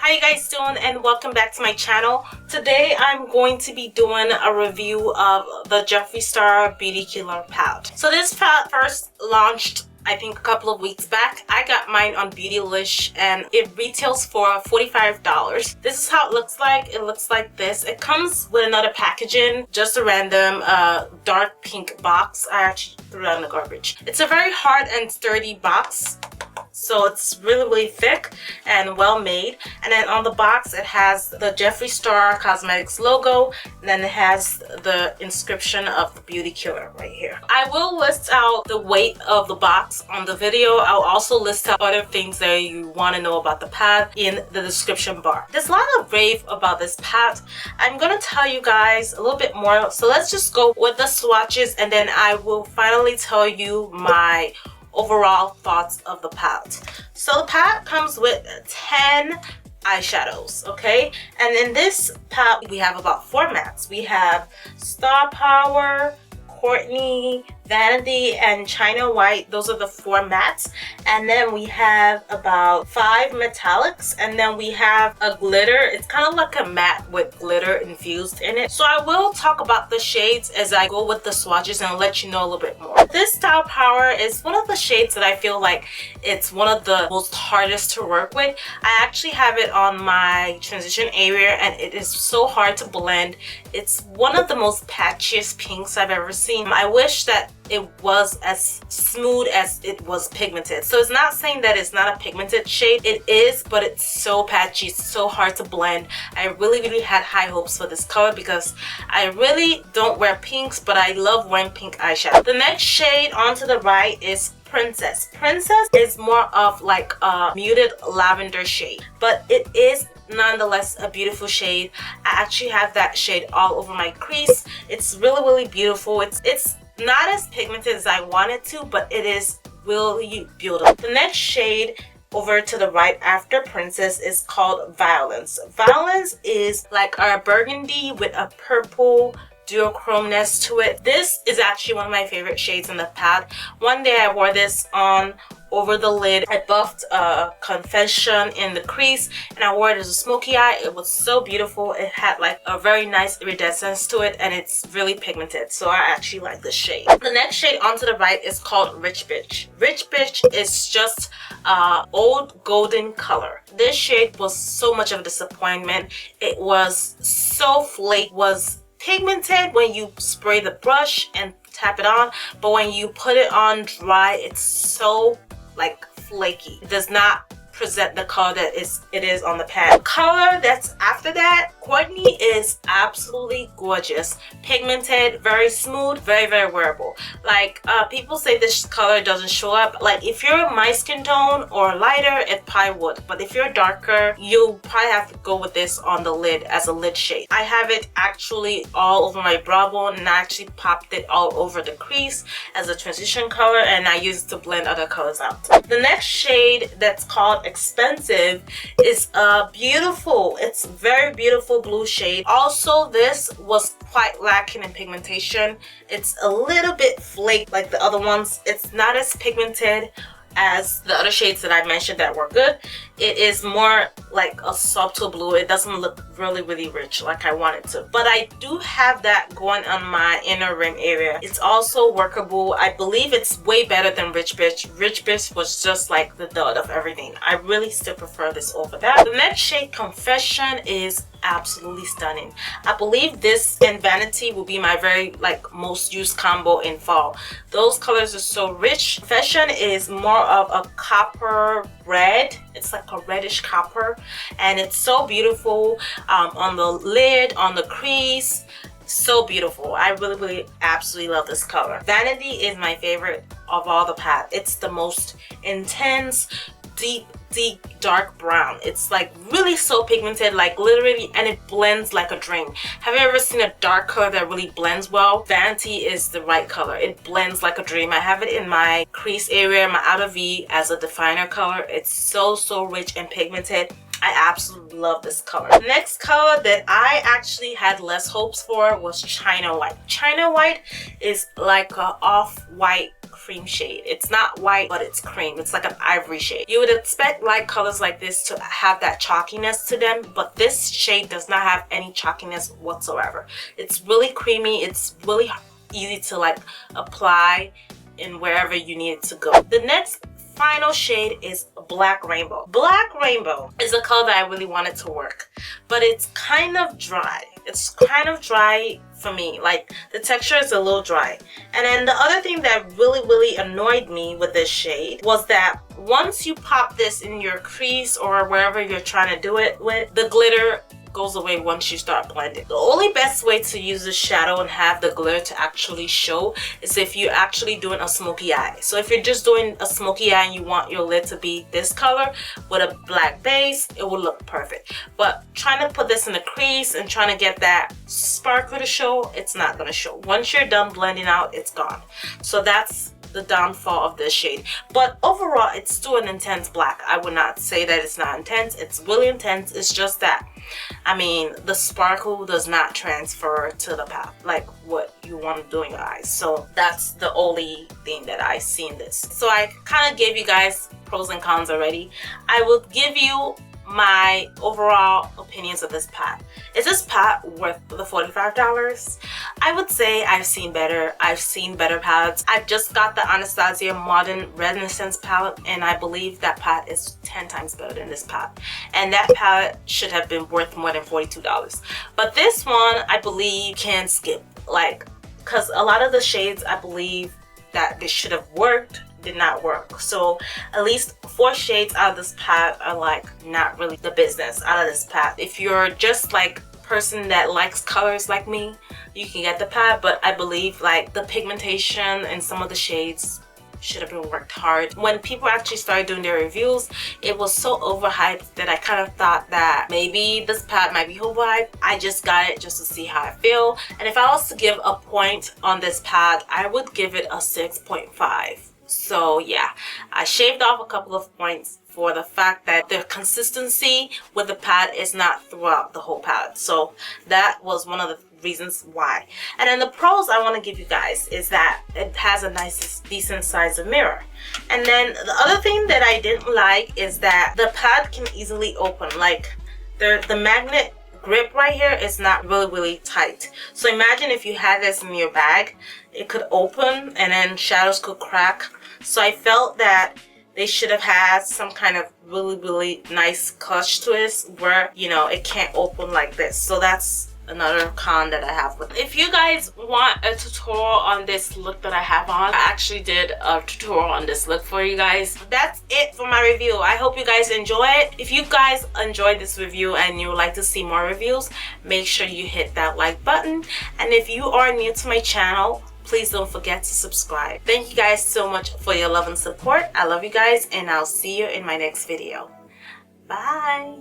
How you guys doing, and welcome back to my channel. Today I'm going to be doing a review of the Jeffree Star Beauty Killer palette. So this palette first launched I think a couple of weeks back. I got mine on Beautylish and it retails for $45. This is how it looks like. It looks like this. It comes with another packaging, just a random dark pink box. I actually threw it out in the garbage. It's a very hard and sturdy box. So it's really thick and well made. And then on the box it has the Jeffree Star Cosmetics logo, and then it has the inscription of the Beauty Killer right here. I will list out the weight of the box on the video. I'll also list out other things that you want to know about the palette in the description bar. There's a lot of rave about this palette. I'm gonna tell you guys a little bit more. So let's just go with the swatches, and then I will finally tell you my overall thoughts of the palette. So the palette comes with 10 eyeshadows, okay? And in this palette we have about 4 mattes. We have Star Power, Courtney, Vanity, and China White. Those are the 4 mattes. And then we have about 5 metallics, and then we have a glitter. It's kind of like a matte with glitter infused in it. So I will talk about the shades as I go with the swatches and I'll let you know a little bit more. This Star Power is one of the shades that I feel like it's one of the most hardest to work with. I actually have it on my transition area and it is so hard to blend. It's one of the most patchiest pinks I've ever seen. I wish that it was as smooth as it was pigmented. So it's not saying that it's not a pigmented shade. It is, but it's so patchy, it's so hard to blend. I really had high hopes for this color because I really don't wear pinks, but I love wearing pink eyeshadow. The next shade onto the right is Princess. Princess is more of like a muted lavender shade, but it is nonetheless a beautiful shade. I actually have that shade all over my crease. It's really beautiful. It's not as pigmented as I want it to, but it is really beautiful. The next shade over to the right after Princess is called Violence. Violence is like a burgundy with a purple duochromeness to it. This is actually one of my favorite shades in the palette. One day I wore this on over the lid. I buffed a Confession in the crease and I wore it as a smoky eye. It was so beautiful. It had like a very nice iridescence to it and it's really pigmented, so I actually like this shade. The next shade onto the right is called Rich Bitch. Rich Bitch is just old golden color. This shade was so much of a disappointment. It was so flake, was pigmented when you spray the brush and tap it on, but when you put it on dry it's so like flaky. It does not present the color that it is on the pad. Color that's after that, Courtney, is absolutely gorgeous. Pigmented, very smooth, very wearable. Like people say this color doesn't show up. Like if you're my skin tone or lighter, it probably would, but if you're darker, you'll probably have to go with this on the lid as a lid shade. I have it actually all over my brow bone and I actually popped it all over the crease as a transition color, and I use it to blend other colors out. The next shade that's called Expensive is it's very beautiful blue shade. Also, this was quite lacking in pigmentation. It's a little bit flake like the other ones. It's not as pigmented as the other shades that I mentioned that were good. It is more like a subtle blue. It doesn't look really rich like I want it to, but I do have that going on my inner rim area. It's also workable. I believe it's way better than Rich Bitch. Rich Bitch was just like the dud of everything. I really still prefer this over that. The next shade, Confession, is absolutely stunning. I believe this and Vanity will be my very most used combo in fall. Those colors are so rich. Confession is more of a copper red. It's like a reddish copper and it's so beautiful on the lid, on the crease. So beautiful. I really absolutely love this color. Vanity is my favorite of all the palette. It's the most intense, deep dark brown. It's like really so pigmented, like literally, and it blends like a dream. Have you ever seen a dark color that really blends well? Vanity is the right color. It blends like a dream. I have it in my crease area, my outer V, as a definer color. It's so rich and pigmented. I absolutely love this color. The next color that I actually had less hopes for was China White. China White is like a off-white cream shade. It's not white, but it's cream. It's like an ivory shade. You would expect light colors like this to have that chalkiness to them, but this shade does not have any chalkiness whatsoever. It's really creamy. It's really easy to like apply in wherever you need it to go. The next final shade is Black Rainbow. Black Rainbow is a color that I really wanted to work, but it's kind of dry. It's kind of dry for me. Like, the texture is a little dry. And then the other thing that really annoyed me with this shade was that once you pop this in your crease or wherever you're trying to do it with, the glitter goes away once you start blending. The only best way to use this shadow and have the glitter to actually show is if you're actually doing a smoky eye. So if you're just doing a smoky eye and you want your lid to be this color with a black base, it will look perfect. But trying to put this in the crease and trying to get that sparkle to show, it's not going to show. Once you're done blending out, it's gone. So that's the downfall of this shade. But overall, it's still an intense black. I would not say that it's not intense. It's really intense. It's just that, I mean, the sparkle does not transfer to the palette like what you want to do in your eyes. So that's the only thing that I see in this. So I kind of gave you guys pros and cons already. I will give you my overall opinions of this palette. Is this palette worth the $45? I would say I've seen better. I've seen better palettes. I've just got the Anastasia Modern Renaissance palette, and I believe that palette is 10 times better than this palette. And that palette should have been worth more than $42. But this one, I believe, can skip. Like, because a lot of the shades, I believe that they should have worked, did not work. So at least 4 shades out of this palette are like not really the business out of this palette. If you're just like a person that likes colors like me, you can get the palette, but I believe like the pigmentation and some of the shades should have been worked hard. When people actually started doing their reviews, it was so overhyped that I kind of thought that maybe this palette might be overhyped. I just got it just to see how I feel. And if I was to give a point on this palette, I would give it a 6.5. So yeah, I shaved off a couple of points for the fact that the consistency with the palette is not throughout the whole palette. So that was one of the reasons why. And then the pros I want to give you guys is that it has a nice decent size of mirror. And then the other thing that I didn't like is that the palette can easily open. Like the magnet grip right here is not really tight. So imagine if you had this in your bag, it could open and then shadows could crack. So I felt that they should have had some kind of really nice clutch to it where, you know, it can't open like this. So that's another con that I have with it. If you guys want a tutorial on this look that I have on, I actually did a tutorial on this look for you guys. That's it for my review. I hope you guys enjoy it. If you guys enjoyed this review and you would like to see more reviews, make sure you hit that like button. And if you are new to my channel, please don't forget to subscribe. Thank you guys so much for your love and support. I love you guys, and I'll see you in my next video. Bye.